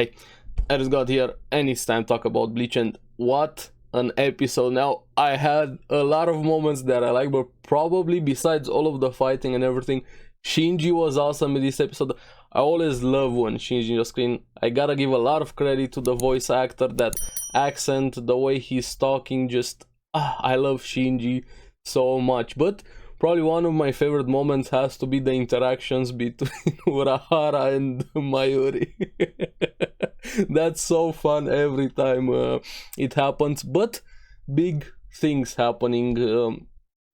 Hey, ARESxGOD here, and it's time to talk about Bleach, and what an episode. Now, I had a lot of moments that I like, but probably besides all of the fighting and everything, Shinji was awesome in this episode. I always love when Shinji on the screen. I gotta give a lot of credit to the voice actor, that accent, the way he's talking, just, I love Shinji so much. But probably one of my favorite moments has to be the interactions between Urahara and Mayuri. That's so fun every time it happens. But big things happening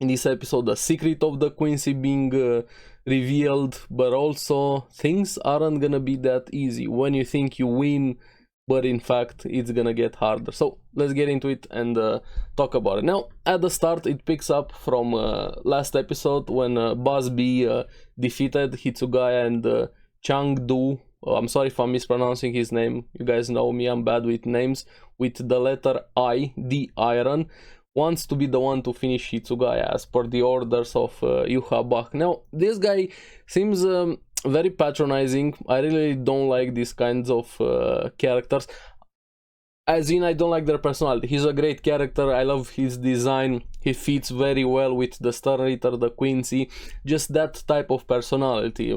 in this episode. The secret of the Quincy being revealed, but also things aren't gonna be that easy when you think you win, but in fact it's gonna get harder. So let's get into it and talk about it. Now, at the start, it picks up from last episode when Busby defeated Hitsugaya and Changdu. I'm sorry if I'm mispronouncing his name. You guys know me, I'm bad with names. With the letter I, the Iron, wants to be the one to finish Hitsugaya as per the orders of Yuha Bach. Now, this guy seems very patronizing. I really don't like these kinds of characters. As in, I don't like their personality. He's a great character. I love his design. He fits very well with the Star Eater, the Quincy. Just that type of personality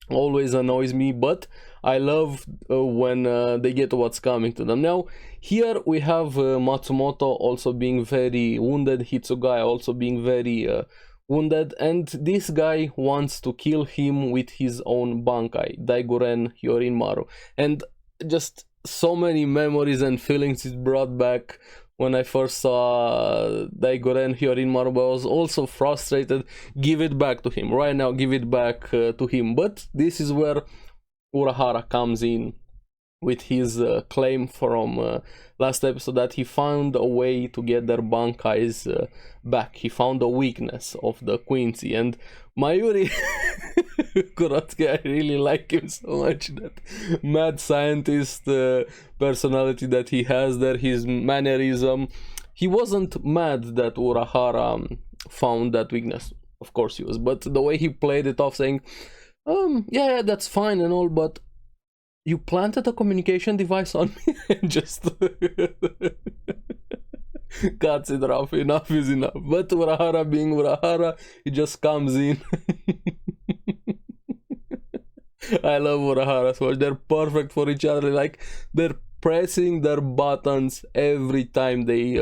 always annoys me, but I love when they get what's coming to them. Now, here we have Matsumoto also being very wounded, Hitsugaya also being very wounded, and this guy wants to kill him with his own Bankai, Daiguren Hyorinmaru. And just so many memories and feelings it brought back when I first saw Daiguren Hyorinmaru, but I was also frustrated. Give it back to him. Right now, give it back to him. But this is where Urahara comes in with his claim from last episode that he found a way to get their Bankais back. He found the weakness of the Quincy, and Mayuri Kurosuke, I really like him so much. That mad scientist personality that he has there, his mannerism. He wasn't mad that Urahara found that weakness. Of course he was, but the way he played it off, saying, yeah, that's fine and all, but you planted a communication device on me, and just cuts it off. Enough is enough. But Urahara being Urahara, he just comes in. I love Urahara so much. They're perfect for each other. Like, they're pressing their buttons every time they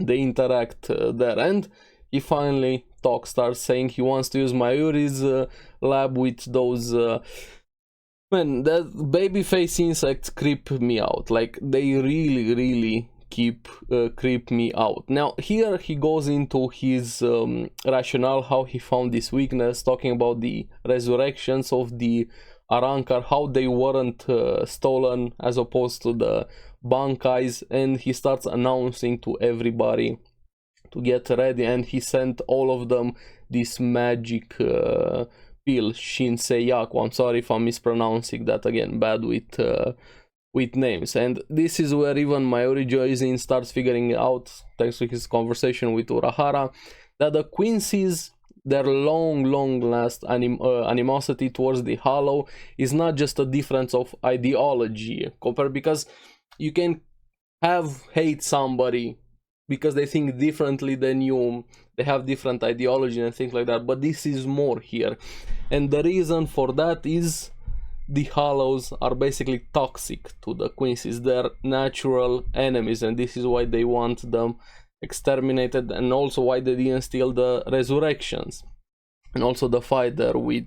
interact there. And he finally starts saying he wants to use Mayuri's lab with those man, that babyface insects creep me out. Like, they really creep me out. Now, here he goes into his rationale, how he found this weakness, talking about the resurrections of the Arrancar, how they weren't stolen as opposed to the Bankais, and he starts announcing to everybody to get ready, and he sent all of them this magic pill, Shinseiyaku. I'm sorry if I'm mispronouncing that again, bad with names. And this is where even Mayuri joins in, starts figuring out, thanks to his conversation with Urahara, that the Quincy's, their long last animosity towards the Hollow is not just a difference of ideology, because you can hate somebody because they think differently than you, they have different ideology and things like that, but this is more here. And the reason for that is the Hollows are basically toxic to the Quincy's. They're natural enemies, and this is why they want them exterminated, and also why they didn't steal the resurrections. And also the fight there with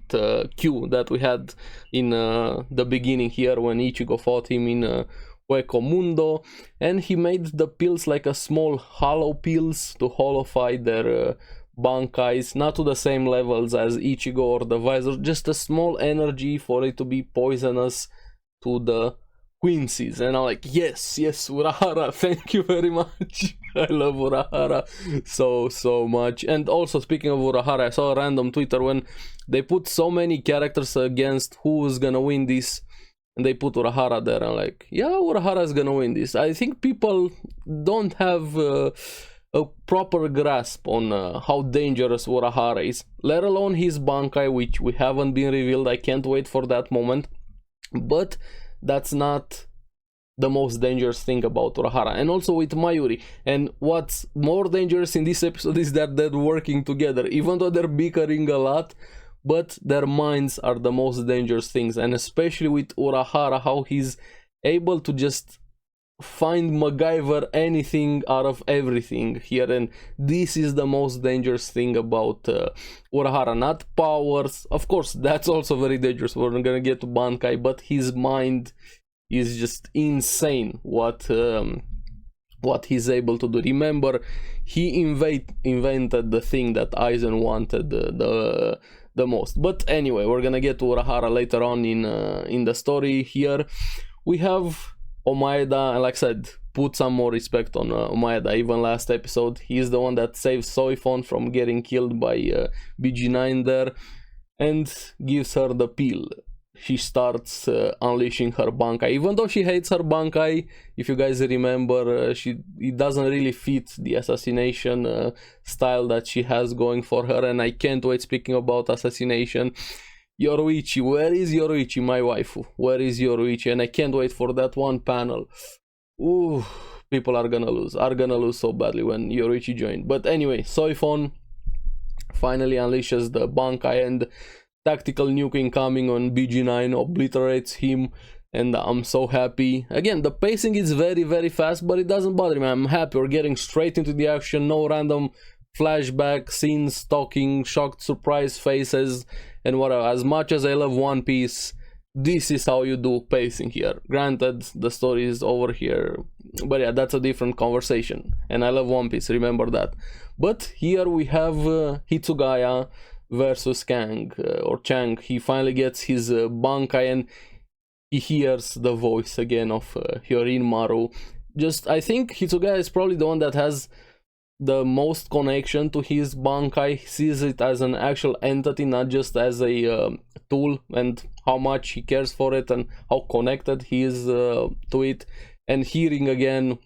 Q that we had in the beginning here when Ichigo fought him in Hueco Mundo, and he made the pills like a small hollow pills to hollowify their Bankais, not to the same levels as Ichigo or the Visor, just a small energy for it to be poisonous to the Quincy's. And I'm like, yes, Urahara, thank you very much. I love Urahara so much. And also, speaking of Urahara, I saw a random Twitter when they put so many characters against who's gonna win this, and they put Urahara there. I'm like, yeah, Urahara is gonna win this. I think people don't have a proper grasp on how dangerous Urahara is, let alone his Bankai, which we haven't been revealed. I can't wait for that moment. But that's not the most dangerous thing about Urahara. And also with Mayuri. And what's more dangerous in this episode is that they're working together, even though they're bickering a lot, but their minds are the most dangerous things. And especially with Urahara, how he's able to just find MacGyver anything out of everything here. And this is the most dangerous thing about Urahara. Not powers, of course, that's also very dangerous. We're gonna get to Bankai, but his mind is just insane what he's able to do. Remember, he invented the thing that Aizen wanted the most. But anyway, we're gonna get to Urahara later on in the story. Here we have Omaeda, and like I said, put some more respect on Omaeda. Even last episode, he's the one that saves Soifon from getting killed by BG9 there, and gives her the pill. She starts unleashing her Bankai, even though she hates her Bankai. If you guys remember, it doesn't really fit the assassination style that she has going for her. And I can't wait, speaking about assassination, Yoruichi, where is Yoruichi, my waifu? Where is Yoruichi? And I can't wait for that one panel. Ooh, people are gonna lose so badly when Yoruichi joined. But anyway, Soifon finally unleashes the Bankai, and tactical nuke incoming on BG9 obliterates him, and I'm so happy. Again, the pacing is very, very fast, but it doesn't bother me. I'm happy. We're getting straight into the action, no random flashback scenes, talking, shocked surprise faces, and whatever. As much as I love One Piece, this is how you do pacing here. Granted, the story is over here, but yeah, that's a different conversation. And I love One Piece, remember that. But here we have Hitsugaya versus Kang or Chang. He finally gets his Bankai, and he hears the voice again of Hyorin Maru. Just, I think Hitsugaya is probably the one that has the most connection to his Bankai. He sees it as an actual entity, not just as a tool, and how much he cares for it and how connected he is to it. And hearing again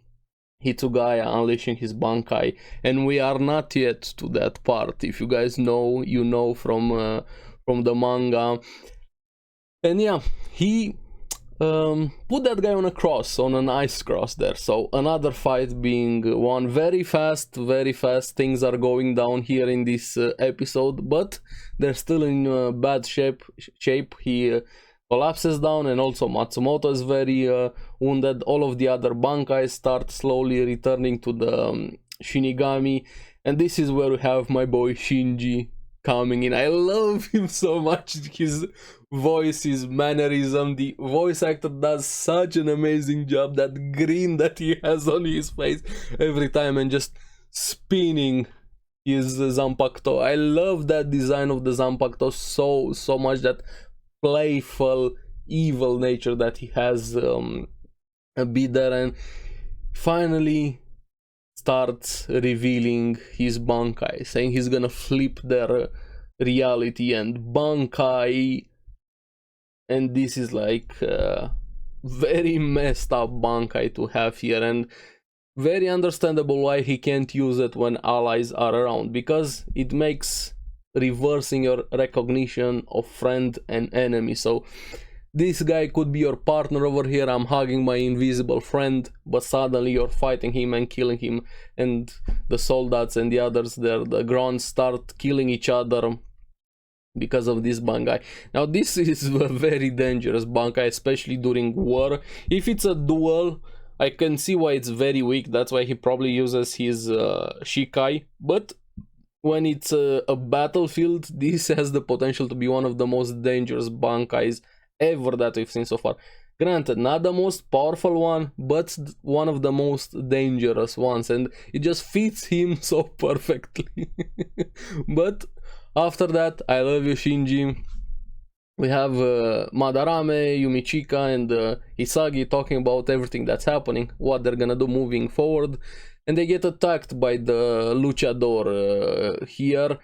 Hitsugaya unleashing his Bankai, and we are not yet to that part. If you guys know, you know from the manga. And yeah, he put that guy on a cross, on an ice cross there. So another fight being won very fast. Things are going down here in this episode, but they're still in bad shape. He collapses down, and also Matsumoto is very wounded. All of the other Bankai start slowly returning to the Shinigami, and this is where we have my boy Shinji coming in. I love him so much. His voice, his mannerism, the voice actor does such an amazing job. That grin that he has on his face every time, and just spinning his Zanpakuto. I love that design of the Zanpakuto so much, that playful evil nature that he has be there. And finally starts revealing his Bankai, saying he's gonna flip their reality and Bankai. And this is like very messed up Bankai to have here, and very understandable why he can't use it when allies are around, because it makes reversing your recognition of friend and enemy. So this guy could be your partner over here. I'm hugging my invisible friend, but suddenly you're fighting him and killing him, and the soldats and the others there, the Grons, start killing each other because of this Bankai. Now this is a very dangerous Bankai, especially during war. If it's a duel, I can see why it's very weak. That's why he probably uses his Shikai. But when it's a battlefield, this has the potential to be one of the most dangerous Bankais ever that we've seen so far. Granted, not the most powerful one, but one of the most dangerous ones, and it just fits him so perfectly. But after that, I love you, Shinji. We have Madarame, Yumichika, and Hisagi talking about everything that's happening, what they're gonna do moving forward. And they get attacked by the luchador here,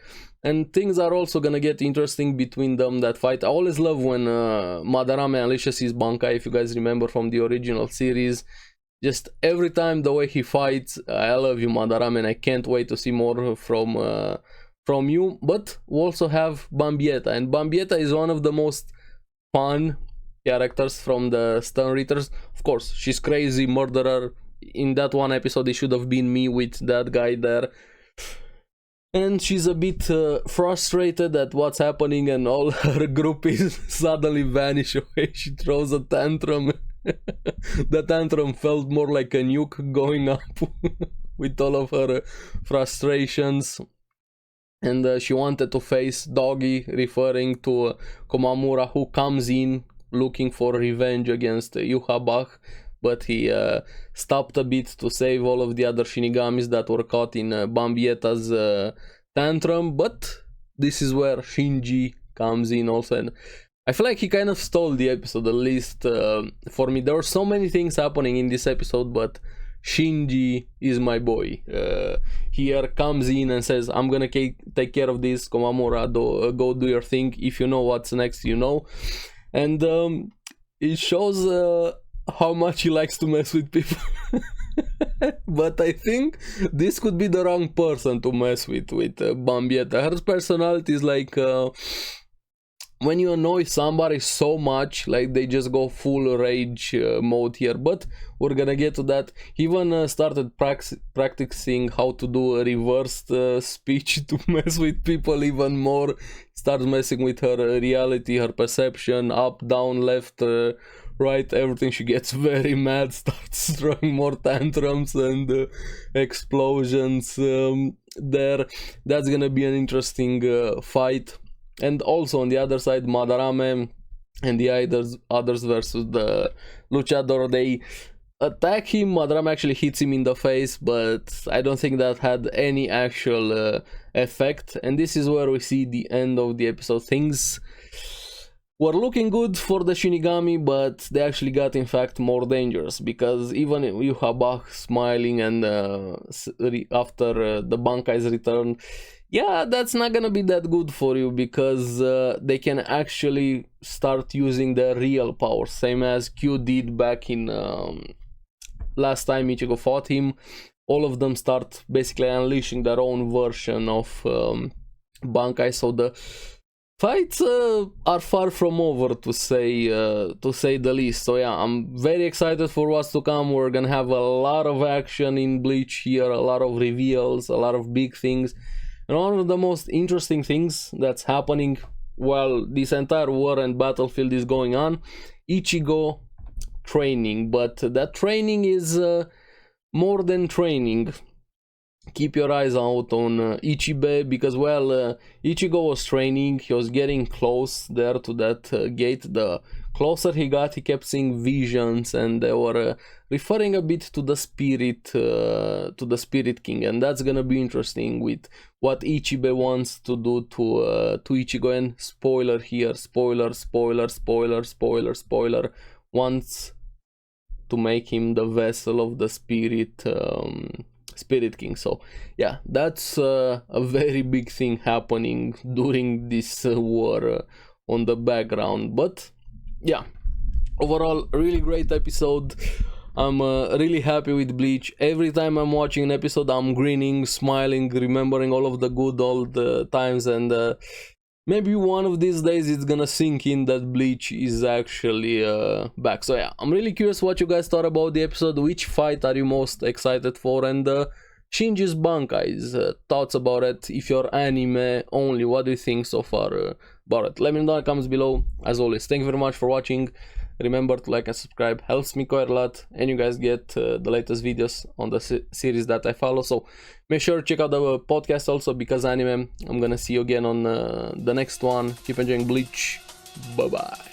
and things are also gonna get interesting between them, that fight. I always love when Madarame unleashes his Bankai, if you guys remember from the original series. Just every time the way he fights, I love you, Madarame, and I can't wait to see more from you. But we also have Bambieta, and Bambieta is one of the most fun characters from the Stun Readers. Of course, she's crazy, murderer. In that one episode, it should have been me with that guy there. And she's a bit frustrated at what's happening, and all her groupies suddenly vanish away. She throws a tantrum. The tantrum felt more like a nuke going up with all of her frustrations. And she wanted to face Doggy, referring to Komamura, who comes in looking for revenge against Yuhabach. But he stopped a bit to save all of the other Shinigamis that were caught in Bambietta's tantrum. But this is where Shinji comes in also, and I feel like he kind of stole the episode, at least for me. There were so many things happening in this episode, but Shinji is my boy. Here comes in and says, I'm gonna take care of this, Komamura, go do your thing. If you know what's next, you know. And it shows how much he likes to mess with people. But I think this could be the wrong person to mess with Bambietta. Her personality is like when you annoy somebody so much, like they just go full rage mode here. But we're gonna get to that. He even started practicing how to do a reversed speech to mess with people even more. Starts messing with her reality, her perception, up, down, left, right, everything. She gets very mad, starts throwing more tantrums and explosions there. That's gonna be an interesting fight. And also on the other side, Madarame and the others versus the Luchador, they attack him. Madarame actually hits him in the face, but I don't think that had any actual effect. And this is where we see the end of the episode. Things were looking good for the Shinigami, but they actually got in fact more dangerous, because even Yuhabach smiling and after the Bankai's return, yeah, that's not gonna be that good for you, because they can actually start using their real power, same as Q did back in last time Ichigo fought him. All of them start basically unleashing their own version of Bankai, so the fights are far from over, to say the least. So yeah, I'm very excited for what's to come. We're gonna have a lot of action in Bleach here, a lot of reveals, a lot of big things. And one of the most interesting things that's happening while this entire war and battlefield is going on, Ichigo training. But that training is more than training. Keep your eyes out on Ichibe, because well, Ichigo was training, he was getting close there to that gate. The closer he got, he kept seeing visions, and they were referring a bit to the Spirit King, and that's gonna be interesting with what Ichibe wants to do to Ichigo. And spoiler here, spoiler, wants to make him the vessel of the Spirit King. So yeah, that's a very big thing happening during this war on the background. But yeah, overall, really great episode. I'm really happy with Bleach. Every time I'm watching an episode, I'm grinning, smiling, remembering all of the good old times, and maybe one of these days it's gonna sink in that Bleach is actually back. So yeah, I'm really curious what you guys thought about the episode. Which fight are you most excited for? And Shinji's Bankai's thoughts about it. If you're anime only, what do you think so far about it? Let me know in the comments below. As always, thank you very much for watching. Remember to like and subscribe, helps me quite a lot, and you guys get the latest videos on the series that I follow. So make sure to check out the podcast also, because anime. I'm gonna see you again on the next one. Keep enjoying Bleach. Bye bye.